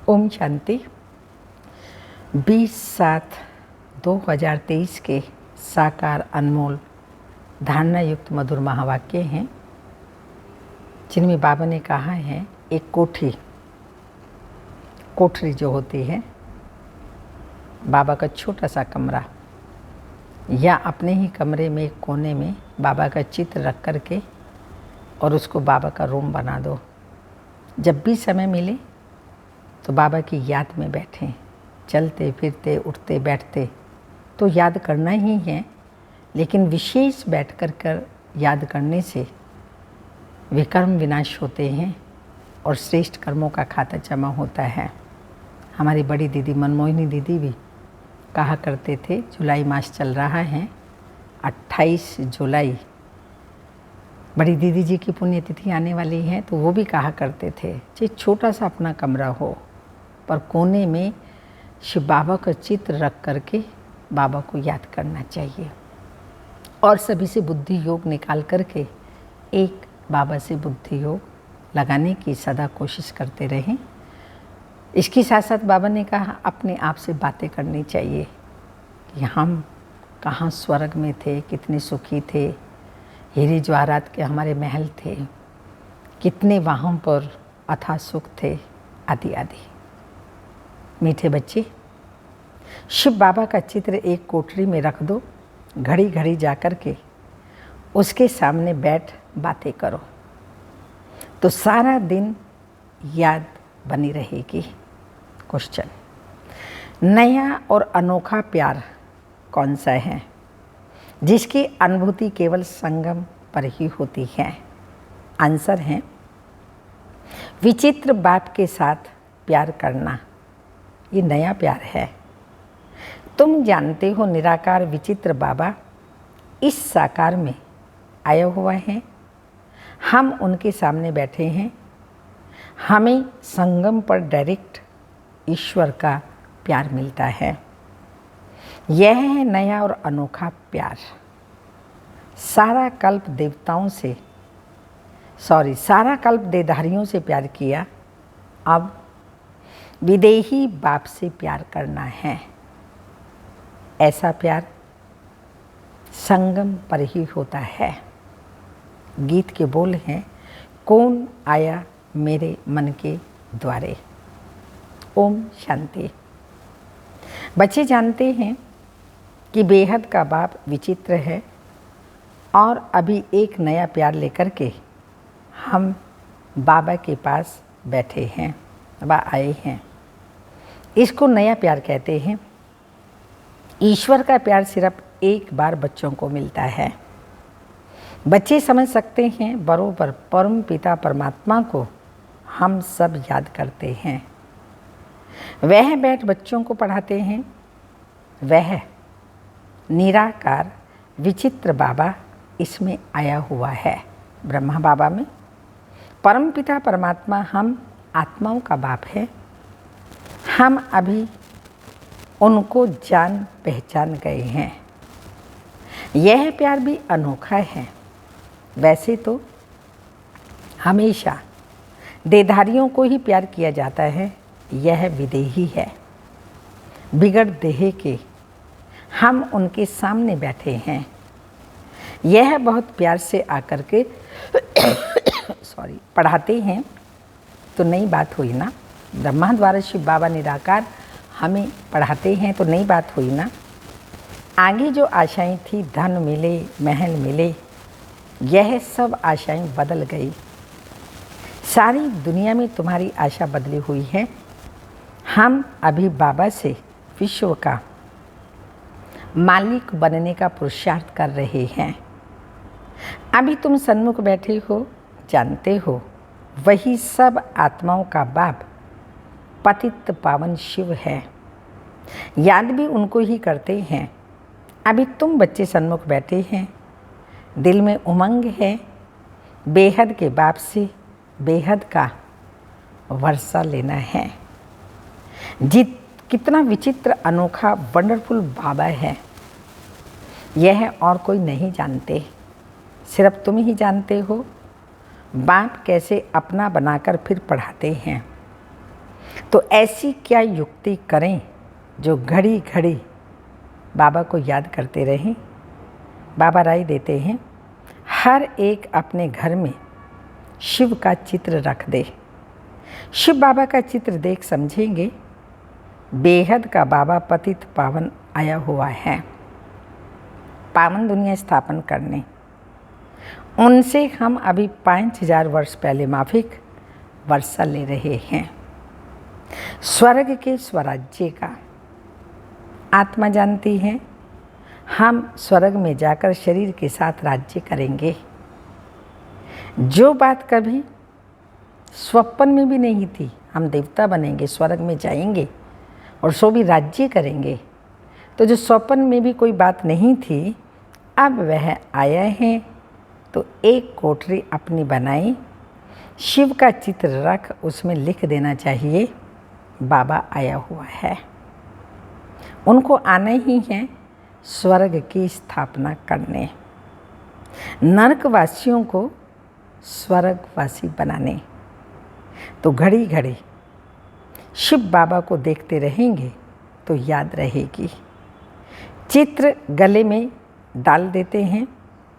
ओम शांति। 20/7/2023 के साकार अनमोल धारणा युक्त मधुर महावाक्य हैं, जिनमें बाबा ने कहा है एक कोठरी जो होती है, बाबा का छोटा सा कमरा या अपने ही कमरे में एक कोने में बाबा का चित्र रख कर के और उसको बाबा का रूम बना दो। जब भी समय मिले तो बाबा की याद में बैठें। चलते फिरते उठते बैठते तो याद करना ही है, लेकिन विशेष बैठ कर याद करने से विकर्म विनाश होते हैं और श्रेष्ठ कर्मों का खाता जमा होता है। हमारी बड़ी दीदी मनमोहिनी दीदी भी कहा करते थे, जुलाई मास चल रहा है, 28 जुलाई बड़ी दीदी जी की पुण्यतिथि आने वाली है, तो वो भी कहा करते थे कि छोटा सा अपना कमरा हो पर कोने में शिव बाबा का चित्र रख करके बाबा को याद करना चाहिए और सभी से बुद्धि योग निकाल करके एक बाबा से बुद्धि योग लगाने की सदा कोशिश करते रहें। इसके साथ साथ बाबा ने कहा अपने आप से बातें करनी चाहिए कि हम कहाँ स्वर्ग में थे, कितने सुखी थे, हीरे जवाहरात के हमारे महल थे, कितने वहाँ पर अथाह सुख थे, आदि आदि। मीठे बच्चे, शिव बाबा का चित्र एक कोठरी में रख दो, घड़ी घड़ी जा कर के उसके सामने बैठ बातें करो तो सारा दिन याद बनी रहेगी। क्वेश्चन, नया और अनोखा प्यार कौन सा है जिसकी अनुभूति केवल संगम पर ही होती है? आंसर है विचित्र बाप के साथ प्यार करना। ये नया प्यार है। तुम जानते हो निराकार विचित्र बाबा इस साकार में आया हुआ है, हम उनके सामने बैठे हैं, हमें संगम पर डायरेक्ट ईश्वर का प्यार मिलता है। यह है नया और अनोखा प्यार। सारा कल्प देहधारियों से प्यार किया, अब विदेही बाप से प्यार करना है। ऐसा प्यार संगम पर ही होता है। गीत के बोल हैं, कौन आया मेरे मन के द्वारे। ओम शांति। बच्चे जानते हैं कि बेहद का बाप विचित्र है और अभी एक नया प्यार लेकर के हम बाबा के पास बैठे हैं, बाबा आए हैं। इसको नया प्यार कहते हैं। ईश्वर का प्यार सिर्फ एक बार बच्चों को मिलता है। बच्चे समझ सकते हैं बरोबर परम पिता परमात्मा को हम सब याद करते हैं। वह बैठ बच्चों को पढ़ाते हैं। वह निराकार विचित्र बाबा इसमें आया हुआ है। ब्रह्मा बाबा में परम पिता परमात्मा हम आत्माओं का बाप है। हम अभी उनको जान पहचान गए हैं। यह प्यार भी अनोखा है। वैसे तो हमेशा देहधारियों को ही प्यार किया जाता है, यह विदेही है। बिगड़ देह के हम उनके सामने बैठे हैं। यह बहुत प्यार से आकर के पढ़ाते हैं, तो नई बात हुई ना। ब्रह्मा द्वारा शिव बाबा निराकार हमें पढ़ाते हैं तो नई बात हुई ना। आगे जो आशाएं थी, धन मिले, महल मिले, यह सब आशाएं बदल गई। सारी दुनिया में तुम्हारी आशा बदली हुई है। हम अभी बाबा से विश्व का मालिक बनने का पुरुषार्थ कर रहे हैं। अभी तुम सन्मुख बैठे हो, जानते हो वही सब आत्माओं का बाप पतित पावन शिव है। याद भी उनको ही करते हैं। अभी तुम बच्चे सन्मुख बैठे हैं, दिल में उमंग है बेहद के बाप से बेहद का वर्षा लेना है। कितना विचित्र अनोखा वंडरफुल बाबा है, यह और कोई नहीं जानते, सिर्फ तुम ही जानते हो। बाप कैसे अपना बनाकर फिर पढ़ाते हैं। तो ऐसी क्या युक्ति करें जो घड़ी घड़ी बाबा को याद करते रहें। बाबा राय देते हैं, हर एक अपने घर में शिव का चित्र रख दे। शिव बाबा का चित्र देख समझेंगे बेहद का बाबा पतित पावन आया हुआ है, पावन दुनिया स्थापन करने। उनसे हम अभी 5000 वर्ष पहले माफिक वर्षा ले रहे हैं। स्वर्ग के स्वराज्य का आत्मा जानती है, हम स्वर्ग में जाकर शरीर के साथ राज्य करेंगे। जो बात कभी स्वप्न में भी नहीं थी, हम देवता बनेंगे, स्वर्ग में जाएंगे और सो भी राज्य करेंगे। तो जो स्वप्न में भी कोई बात नहीं थी, अब वह आया है। तो एक कोठरी अपनी बनाई, शिव का चित्र रख, उसमें लिख देना चाहिए बाबा आया हुआ है। उनको आना ही है स्वर्ग की स्थापना करने, नरकवासियों को स्वर्गवासी बनाने। तो घड़ी घड़ी शिव बाबा को देखते रहेंगे तो याद रहेगी। चित्र गले में डाल देते हैं,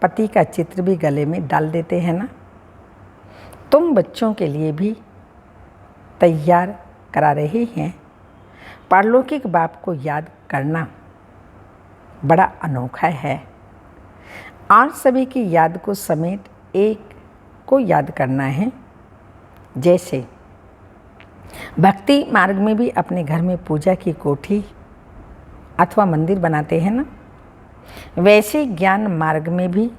पति का चित्र भी गले में डाल देते हैं ना। तुम बच्चों के लिए भी तैयार करा रहे हैं। पारलौकिक बाप को याद करना बड़ा अनोखा है। और सभी की याद को समेट एक को याद करना है। जैसे भक्ति मार्ग में भी अपने घर में पूजा की कोठी अथवा मंदिर बनाते हैं ना, वैसे ज्ञान मार्ग में भी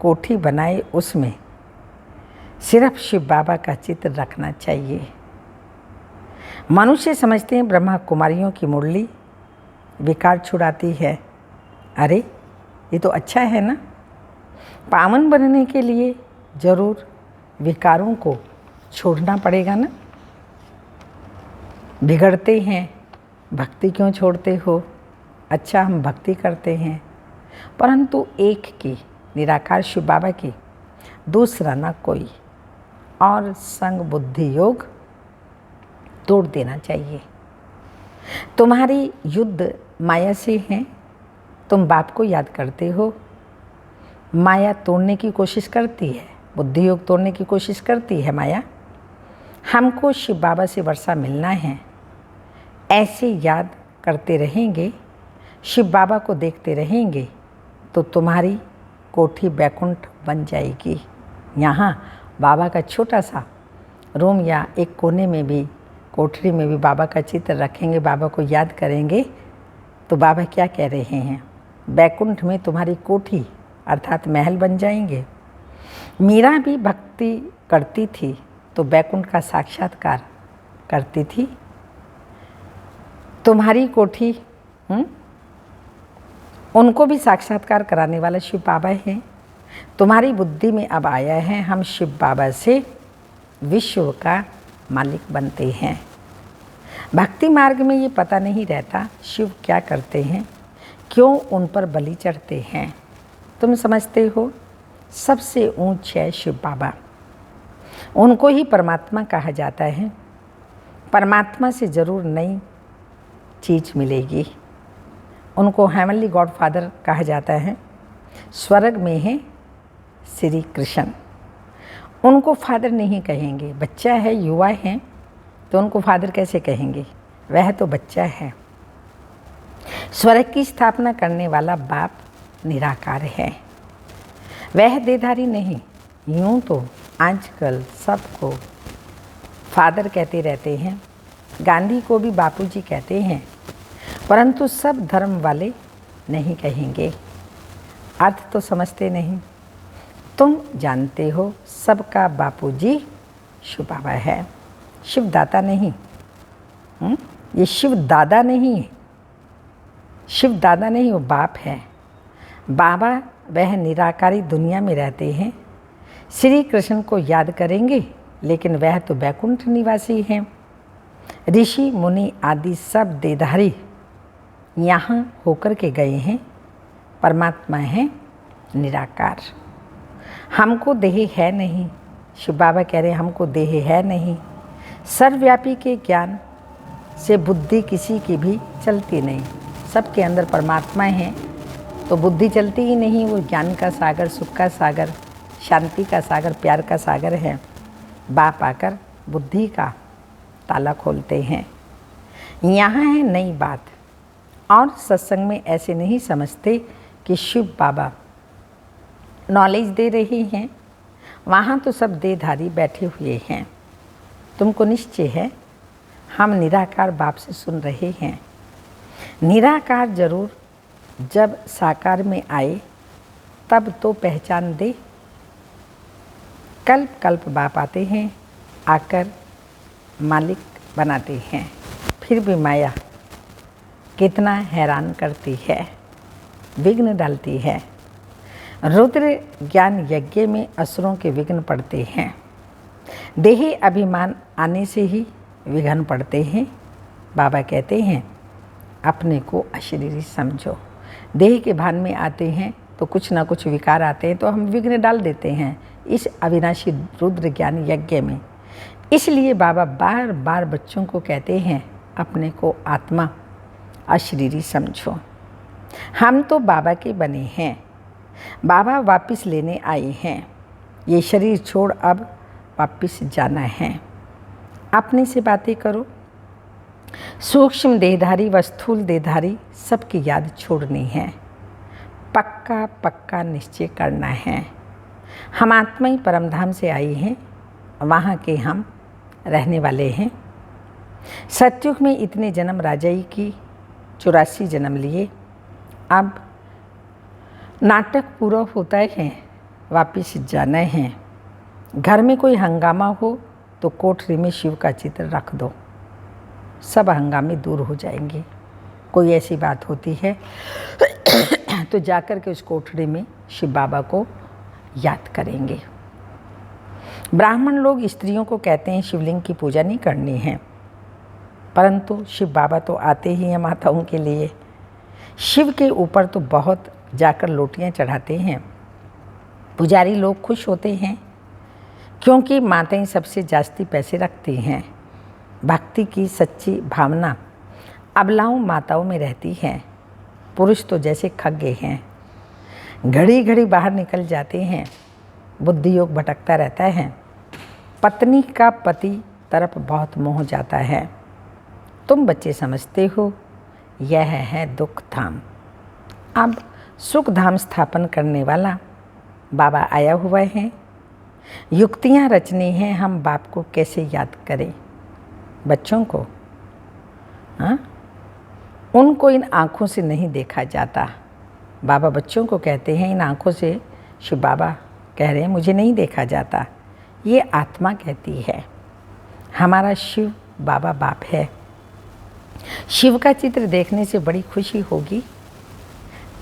कोठी बनाए, उसमें सिर्फ शिव बाबा का चित्र रखना चाहिए। मनुष्य समझते हैं ब्रह्मा कुमारियों की मुरली विकार छुड़ाती है। अरे ये तो अच्छा है ना। पावन बनने के लिए जरूर विकारों को छोड़ना पड़ेगा ना। बिगड़ते हैं, भक्ति क्यों छोड़ते हो? अच्छा हम भक्ति करते हैं, परंतु एक की निराकार शिव बाबा की, दूसरा ना कोई। और संग बुद्धि योग तोड़ देना चाहिए। तुम्हारी युद्ध माया से है, तुम बाप को याद करते हो, माया तोड़ने की कोशिश करती है, बुद्धि योग तोड़ने की कोशिश करती है माया। हमको शिव बाबा से वर्षा मिलना है, ऐसे याद करते रहेंगे, शिव बाबा को देखते रहेंगे तो तुम्हारी कोठी बैकुंठ बन जाएगी। यहाँ बाबा का छोटा सा रूम या एक कोने में भी, कोठरी में भी बाबा का चित्र रखेंगे, बाबा को याद करेंगे तो बाबा क्या कह रहे हैं? बैकुंठ में तुम्हारी कोठी अर्थात महल बन जाएंगे। मीरा भी भक्ति करती थी तो बैकुंठ का साक्षात्कार करती थी। तुम्हारी कोठी उनको भी साक्षात्कार कराने वाला शिव बाबा है। तुम्हारी बुद्धि में अब आया है, हम शिव बाबा से विश्व का मालिक बनते हैं। भक्ति मार्ग में ये पता नहीं रहता शिव क्या करते हैं, क्यों उन पर बलि चढ़ते हैं। तुम समझते हो सबसे ऊंच है शिव बाबा, उनको ही परमात्मा कहा जाता है। परमात्मा से ज़रूर नई चीज़ मिलेगी। उनको हेवनली गॉड फादर कहा जाता है। स्वर्ग में है श्री कृष्ण, उनको फादर नहीं कहेंगे। बच्चा है, युवा है, तो उनको फादर कैसे कहेंगे? वह तो बच्चा है। स्वर्ग की स्थापना करने वाला बाप निराकार है, वह देधारी नहीं। यूँ तो आजकल सबको फादर कहते रहते हैं, गांधी को भी बापूजी कहते हैं, परंतु सब धर्म वाले नहीं कहेंगे। अर्थ तो समझते नहीं। तुम जानते हो सबका बापूजी शिव बाबा है, शिव दाता नहीं। ये शिव दादा नहीं है, शिव दादा नहीं, वो बाप है। बाबा वह निराकारी दुनिया में रहते हैं। श्री कृष्ण को याद करेंगे, लेकिन वह तो बैकुंठ निवासी हैं। ऋषि मुनि आदि सब देधारी यहाँ होकर के गए हैं। परमात्मा है निराकार। हमको देह है नहीं, शिव बाबा कह रहे हैं हमको देह है नहीं। सर्वव्यापी के ज्ञान से बुद्धि किसी की भी चलती नहीं। सबके अंदर परमात्मा है तो बुद्धि चलती ही नहीं। वो ज्ञान का सागर, सुख का सागर, शांति का सागर, प्यार का सागर है। बाप आकर बुद्धि का ताला खोलते हैं। यहाँ है नई बात। और सत्संग में ऐसे नहीं समझते कि शिव बाबा नॉलेज दे रहे हैं। वहाँ तो सब देहधारी बैठे हुए हैं। तुमको निश्चय है हम निराकार बाप से सुन रहे हैं। निराकार जरूर जब साकार में आए तब तो पहचान दे। कल्प कल्प बाप आते हैं, आकर मालिक बनाते हैं। फिर भी माया कितना हैरान करती है, विघ्न डालती है। रुद्र ज्ञान यज्ञ में असुरों के विघ्न पड़ते हैं। देही अभिमान आने से ही विघ्न पड़ते हैं। बाबा कहते हैं अपने को अशरीरी समझो। देह के भान में आते हैं तो कुछ ना कुछ विकार आते हैं तो हम विघ्न डाल देते हैं इस अविनाशी रुद्र ज्ञान यज्ञ में। इसलिए बाबा बार बार बच्चों को कहते हैं अपने को आत्मा अशरीरी समझो। हम तो बाबा के बने हैं, बाबा वापस लेने आए हैं। ये शरीर छोड़ अब वापस जाना है। अपने से बातें करो। सूक्ष्म देहधारी व स्थूल देहधारी सबकी याद छोड़नी है। पक्का पक्का निश्चय करना है। हम आत्मा ही परमधाम से आई हैं, वहाँ के हम रहने वाले हैं। सतयुग में इतने जन्म राजाई की 84 जन्म लिए। अब नाटक पूरा होता है, वापिस जाना है। घर में कोई हंगामा हो तो कोठरी में शिव का चित्र रख दो, सब हंगामे दूर हो जाएंगे। कोई ऐसी बात होती है तो जाकर के उस कोठरी में शिव बाबा को याद करेंगे। ब्राह्मण लोग स्त्रियों को कहते हैं शिवलिंग की पूजा नहीं करनी है, परंतु शिव बाबा तो आते ही हैं माताओं के लिए। शिव के ऊपर तो बहुत जाकर लोटियां चढ़ाते हैं। पुजारी लोग खुश होते हैं क्योंकि माताएं सबसे जास्ती पैसे रखती हैं। भक्ति की सच्ची भावना अबलाओं माताओं में रहती है। पुरुष तो जैसे खग्गे हैं, घड़ी घड़ी बाहर निकल जाते हैं। बुद्धि योग भटकता रहता है। पत्नी का पति तरफ बहुत मोह जाता है। तुम बच्चे समझते हो यह है दुख धाम। अब सुख धाम स्थापन करने वाला बाबा आया हुआ है। युक्तियाँ रचनी हैं हम बाप को कैसे याद करें। बच्चों को उनको इन आँखों से नहीं देखा जाता। बाबा बच्चों को कहते हैं इन आँखों से शिव बाबा कह रहे हैं मुझे नहीं देखा जाता। ये आत्मा कहती है हमारा शिव बाबा बाप है। शिव का चित्र देखने से बड़ी खुशी होगी।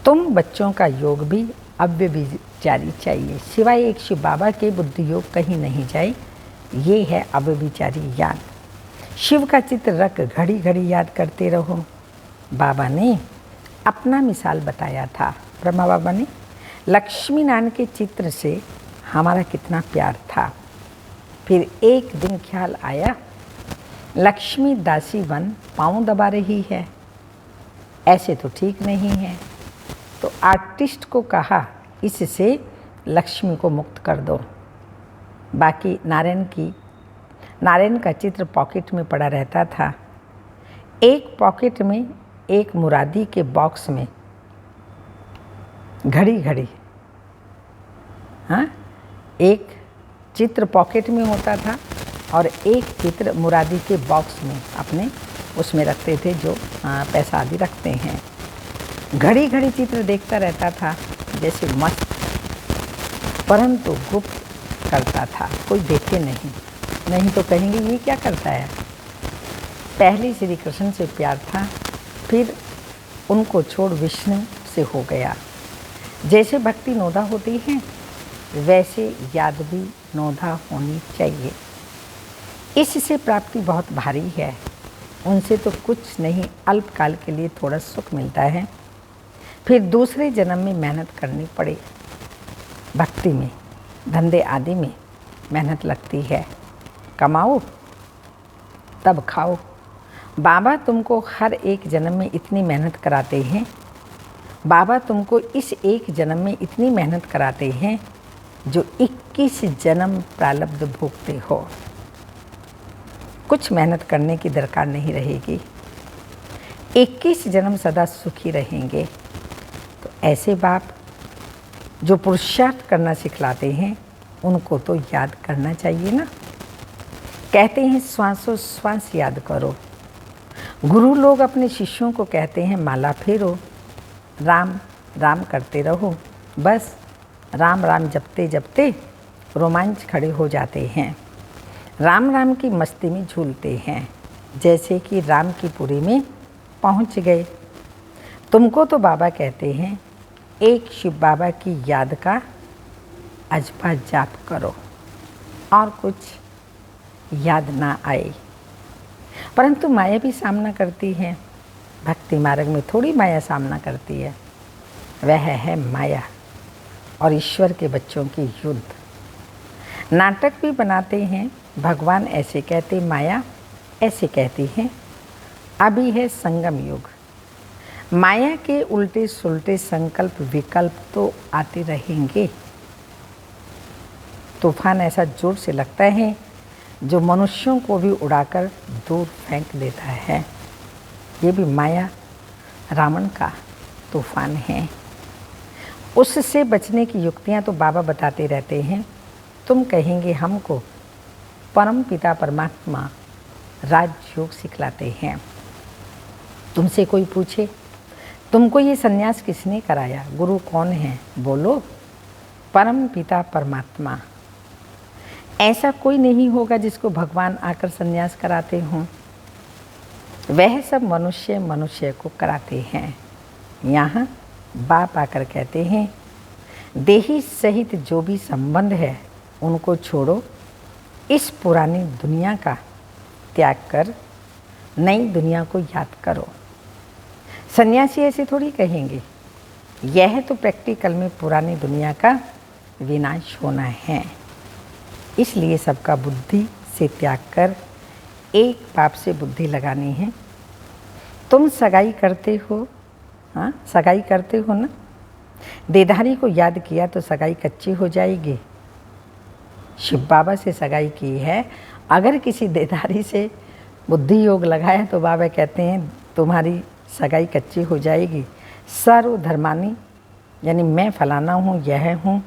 तुम बच्चों का योग भी अव्य भी जारी चाहिए, सिवाय एक शिव बाबा के बुद्धि योग कहीं नहीं जाए। ये है अव्यभिचारी याद। शिव का चित्र रख घड़ी घड़ी याद करते रहो। बाबा ने अपना मिसाल बताया था। ब्रह्मा बाबा ने लक्ष्मी नारायण के चित्र से हमारा कितना प्यार था। फिर एक दिन ख्याल आया लक्ष्मी दासी बन पाँव दबा रही है, ऐसे तो ठीक नहीं है। तो आर्टिस्ट को कहा इससे लक्ष्मी को मुक्त कर दो। बाकी नारायण का चित्र पॉकेट में पड़ा रहता था। एक पॉकेट में एक मुरादी के बॉक्स में घड़ी घड़ी एक चित्र पॉकेट में होता था और एक चित्र मुरादी के बॉक्स में अपने उसमें रखते थे जो पैसा आदि रखते हैं। घड़ी घड़ी चित्र देखता रहता था जैसे मस्त, परंतु गुप्त करता था, कोई देखे नहीं तो कहेंगे ये क्या करता है। पहले श्री कृष्ण से प्यार था, फिर उनको छोड़ विष्णु से हो गया। जैसे भक्ति नोदा होती है वैसे याद भी नोदा होनी चाहिए। इससे प्राप्ति बहुत भारी है। उनसे तो कुछ नहीं, अल्पकाल के लिए थोड़ा सुख मिलता है, फिर दूसरे जन्म में मेहनत करनी पड़े। भक्ति में, धंधे आदि में मेहनत लगती है। कमाओ तब खाओ, बाबा तुमको हर एक जन्म में इतनी मेहनत कराते हैं, बाबा तुमको इस एक जन्म में इतनी मेहनत कराते हैं जो 21 जन्म प्रारब्ध भोगते हो। कुछ मेहनत करने की दरकार नहीं रहेगी, 21 जन्म सदा सुखी रहेंगे। तो ऐसे बाप जो पुरुषार्थ करना सिखलाते हैं उनको तो याद करना चाहिए ना। कहते हैं श्वासोश्वास याद करो। गुरु लोग अपने शिष्यों को कहते हैं माला फेरो, राम राम करते रहो। बस राम राम जपते जपते रोमांच खड़े हो जाते हैं, राम राम की मस्ती में झूलते हैं, जैसे कि राम की पुरी में पहुंच गए। तुमको तो बाबा कहते हैं एक शिव बाबा की याद का अजपा जाप करो और कुछ याद ना आए। परंतु माया भी सामना करती है। भक्ति मार्ग में थोड़ी माया सामना करती है, वह है माया और ईश्वर के बच्चों की युद्ध। नाटक भी बनाते हैं, भगवान ऐसे कहते, माया ऐसे कहती है। अभी है संगम युग, माया के उल्टे सुलटे संकल्प विकल्प तो आते रहेंगे। तूफान ऐसा जोर से लगता है जो मनुष्यों को भी उड़ाकर दूर फेंक देता है। ये भी माया रावण का तूफान है। उससे बचने की युक्तियां तो बाबा बताते रहते हैं। तुम कहेंगे हमको परम पिता परमात्मा राजयोग सिखलाते हैं। तुमसे कोई पूछे तुमको ये सन्यास किसने कराया, गुरु कौन है, बोलो परम पिता परमात्मा। ऐसा कोई नहीं होगा जिसको भगवान आकर सन्यास कराते हों। वह सब मनुष्य मनुष्य को कराते हैं। यहाँ बाप आकर कहते हैं देही सहित जो भी संबंध है उनको छोड़ो, इस पुरानी दुनिया का त्याग कर नई दुनिया को याद करो। सन्यासी ऐसे थोड़ी कहेंगे, यह तो प्रैक्टिकल में पुरानी दुनिया का विनाश होना है। इसलिए सबका बुद्धि से त्याग कर एक बाप से बुद्धि लगानी है। तुम सगाई करते हो, हाँ सगाई करते हो ना, देधारी को याद किया तो सगाई कच्ची हो जाएगी। शिव बाबा से सगाई की है, अगर किसी देधारी से बुद्धि योग लगाया तो बाबा कहते हैं तुम्हारी सगाई कच्ची हो जाएगी। सर्वधर्मानी यानी मैं फलाना हूँ, यह हूँ,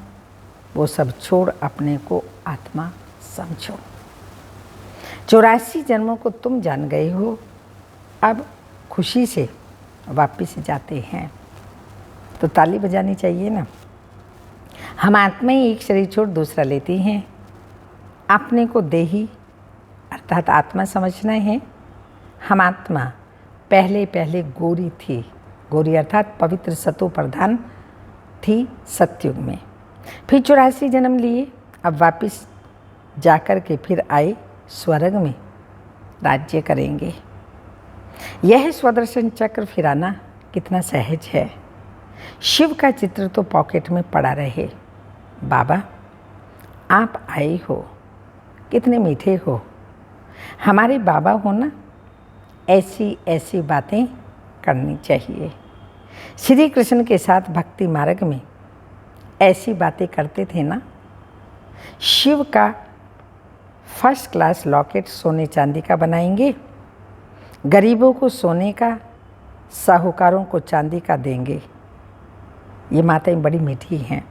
वो सब छोड़ अपने को आत्मा समझो। 84 जन्मों को तुम जान गए हो, अब खुशी से वापिस जाते हैं। तो ताली बजानी चाहिए ना। हम आत्मा ही एक शरीर छोड़ दूसरा लेती हैं। अपने को देही अर्थात आत्मा समझना है। हम आत्मा पहले पहले गोरी थी, गोरी अर्थात पवित्र सतो प्रधान थी सतयुग में। फिर 84 जन्म लिए, अब वापिस जाकर के फिर आए स्वर्ग में राज्य करेंगे। यह स्वदर्शन चक्र फिराना कितना सहज है। शिव का चित्र तो पॉकेट में पड़ा रहे। बाबा आप आए हो, कितने मीठे हो, हमारे बाबा हो ना, ऐसी ऐसी बातें करनी चाहिए। श्री कृष्ण के साथ भक्ति मार्ग में ऐसी बातें करते थे ना। शिव का फर्स्ट क्लास लॉकेट सोने चांदी का बनाएंगे, गरीबों को सोने का, साहूकारों को चांदी का देंगे। ये माताएं बड़ी मीठी हैं।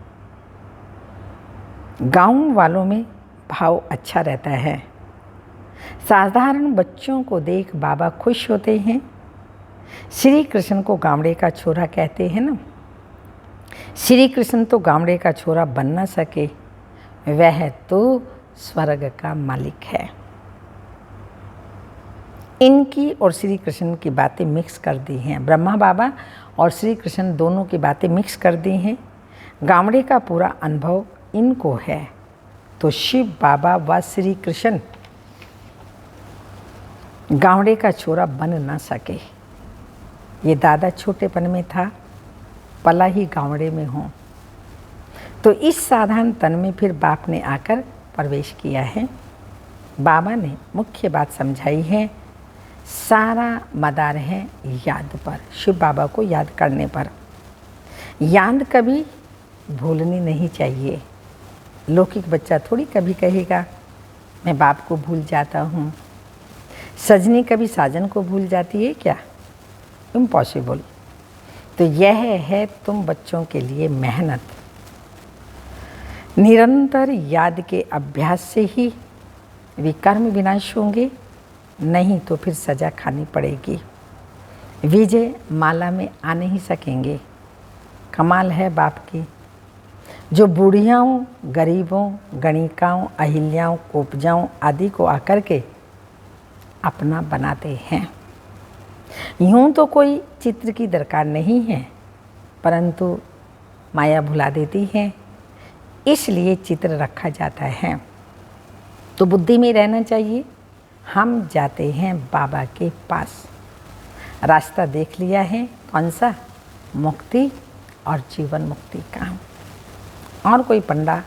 गांव वालों में भाव अच्छा रहता है। साधारण बच्चों को देख बाबा खुश होते हैं। श्री कृष्ण को गामड़े का छोरा कहते हैं ना। श्री कृष्ण तो गामड़े का छोरा बन ना सके, वह तो स्वर्ग का मालिक है। इनकी और श्री कृष्ण की बातें मिक्स कर दी हैं। ब्रह्मा बाबा और श्री कृष्ण दोनों की बातें मिक्स कर दी हैं। गामड़े का पूरा अनुभव इनको है, तो शिव बाबा व श्री कृष्ण गामड़े का छोरा बन ना सके। ये दादा छोटेपन में था, पला ही गामड़े में हो, तो इस साधारण तन में फिर बाप ने आकर प्रवेश किया है। बाबा ने मुख्य बात समझाई है, सारा मदार है याद पर, शिव बाबा को याद करने पर। याद कभी भूलनी नहीं चाहिए। लौकिक बच्चा थोड़ी कभी कहेगा मैं बाप को भूल जाता हूँ। सजनी कभी साजन को भूल जाती है क्या? इम्पॉसिबल। तो यह है तुम बच्चों के लिए मेहनत। निरंतर याद के अभ्यास से ही विकर्म विनाश होंगे, नहीं तो फिर सजा खानी पड़ेगी। विजय माला में आ नहीं सकेंगे। कमाल है बाप की, जो बूढ़ियाओं, गरीबों, गणिकाओं, अहिल्याओं, कोपजाओं आदि को आकर के अपना बनाते हैं। यूं तो कोई चित्र की दरकार नहीं है, परंतु माया भुला देती है, इसलिए चित्र रखा जाता है। तो बुद्धि में रहना चाहिए। हम जाते हैं बाबा के पास। रास्ता देख लिया है, कौन सा? मुक्ति और जीवन मुक्ति का। और कोई पंडा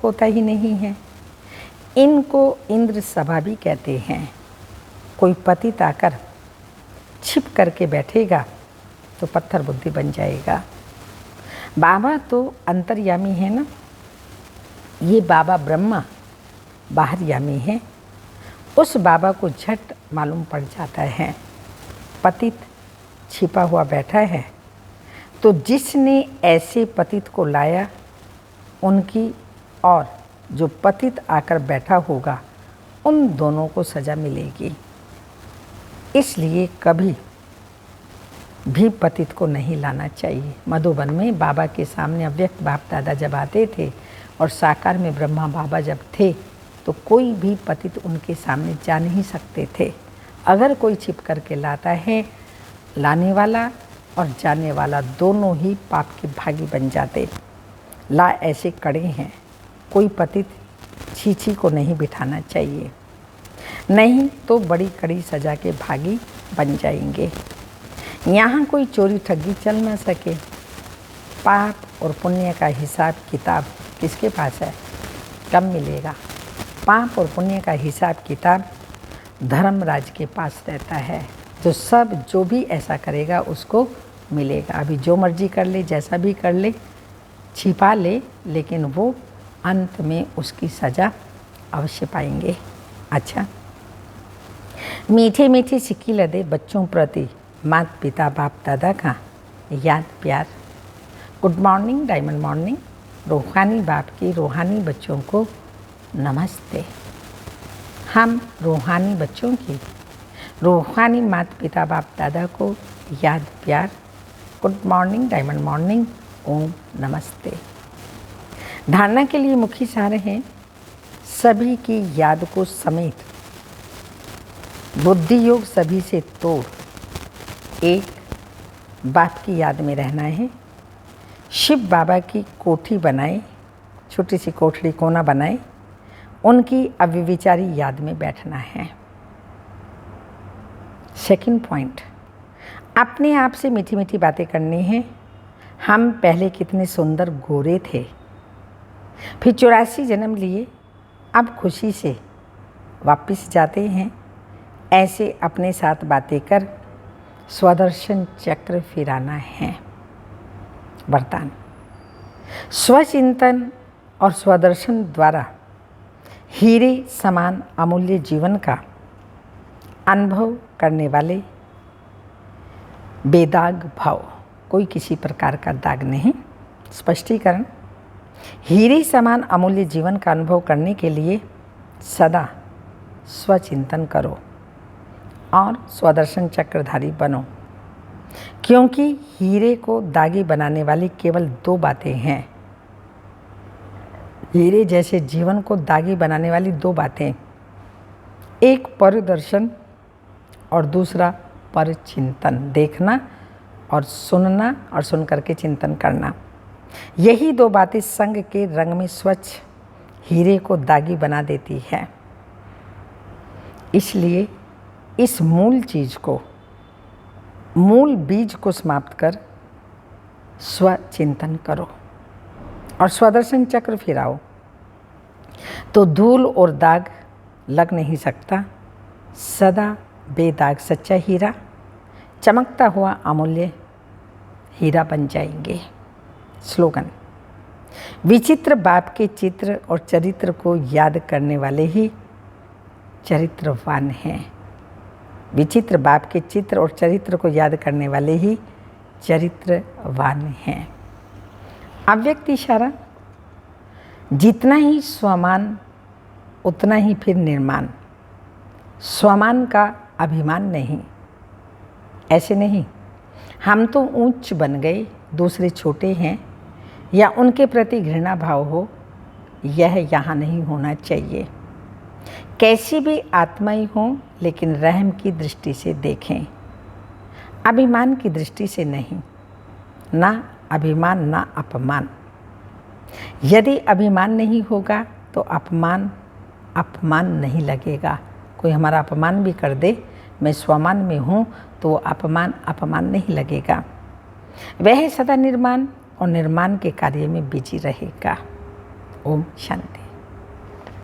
होता ही नहीं है। इनको इंद्र सभा भी कहते हैं। कोई पतित आकर छिप करके बैठेगा तो पत्थर बुद्धि बन जाएगा। बाबा तो अंतर्यामी है ना, ये बाबा ब्रह्मा बाहरयामी है। उस बाबा को झट मालूम पड़ जाता है पतित छिपा हुआ बैठा है, तो जिसने ऐसे पतित को लाया उनकी और जो पतित आकर बैठा होगा उन दोनों को सजा मिलेगी। इसलिए कभी भी पतित को नहीं लाना चाहिए। मधुबन में बाबा के सामने अव्यक्त बाप दादा जब आते थे और साकार में ब्रह्मा बाबा जब थे, तो कोई भी पतित उनके सामने जा नहीं सकते थे। अगर कोई छिप करके लाता है, लाने वाला और जाने वाला दोनों ही पाप के भागी बन जाते। ला ऐसे कड़े हैं, कोई पतित छीछी को नहीं बिठाना चाहिए, नहीं तो बड़ी कड़ी सजा के भागी बन जाएंगे। यहाँ कोई चोरी ठगी चल न सके। पाप और पुण्य का हिसाब किताब किसके पास है? कब मिलेगा? पाप और पुण्य का हिसाब किताब धर्मराज के पास रहता है। जो भी ऐसा करेगा उसको मिलेगा। अभी जो मर्जी कर ले, जैसा भी कर ले, छिपा ले, लेकिन वो अंत में उसकी सज़ा अवश्य पाएंगे। अच्छा, मीठे मीठे सिक्की लदे बच्चों प्रति माता पिता बाप दादा का याद प्यार। Good morning, diamond morning. रूहानी बाप की रूहानी बच्चों को नमस्ते। हम रूहानी बच्चों की रूहानी माता पिता बाप दादा को याद प्यार। गुड मॉर्निंग, डायमंड मॉर्निंग, ओम नमस्ते। धारणा के लिए मुख्य सार हैं सभी की याद को समेत बुद्धि योग सभी से तोड़। एक, बाप की याद में रहना है। शिव बाबा की कोठी बनाए, छोटी सी कोठड़ी कोना बनाए, उनकी अव्यभिचारी याद में बैठना है। सेकंड पॉइंट, अपने आप से मीठी मीठी बातें करनी हैं। हम पहले कितने सुंदर गोरे थे, फिर 84 जन्म लिए, अब खुशी से वापस जाते हैं। ऐसे अपने साथ बातें कर स्वदर्शन चक्र फिराना है। वरदान, स्वचिंतन और स्वदर्शन द्वारा हीरे समान अमूल्य जीवन का अनुभव करने वाले बेदाग भाव, कोई किसी प्रकार का दाग नहीं। स्पष्टीकरण, हीरे समान अमूल्य जीवन का अनुभव करने के लिए सदा स्वचिंतन करो और स्वदर्शन चक्रधारी बनो, क्योंकि हीरे को दागी बनाने वाली केवल 2 बातें हैं। हीरे जैसे जीवन को दागी बनाने वाली 2 बातें, एक परदर्शन और दूसरा परचिंतन, देखना और सुनना और सुन करके चिंतन करना। यही 2 बातें संग के रंग में स्वच्छ हीरे को दागी बना देती है। इसलिए इस मूल चीज को, मूल बीज को समाप्त कर स्वचिंतन करो और स्वदर्शन चक्र फिराओ, तो धूल और दाग लग नहीं सकता। सदा बेदाग सच्चा हीरा, चमकता हुआ अमूल्य हीरा बन जाएंगे। स्लोगन: विचित्र बाप के चित्र और चरित्र को याद करने वाले ही चरित्रवान हैं। विचित्र बाप के चित्र और चरित्र को याद करने वाले ही चरित्रवान हैं। अव्यक्त इशारा: जितना ही स्वमान उतना ही फिर निर्माण। स्वमान का अभिमान नहीं। ऐसे नहीं हम तो ऊंच बन गए, दूसरे छोटे हैं, या उनके प्रति घृणा भाव हो, यह यहाँ नहीं होना चाहिए। कैसी भी आत्माएं हों, लेकिन रहम की दृष्टि से देखें, अभिमान की दृष्टि से नहीं। ना अभिमान ना अपमान। यदि अभिमान नहीं होगा तो अपमान नहीं लगेगा। कोई हमारा अपमान भी कर दे, मैं स्वमान में हूँ, तो अपमान नहीं लगेगा। वह सदा निर्माण और निर्माण के कार्य में बिजी रहेगा। ओम शांति।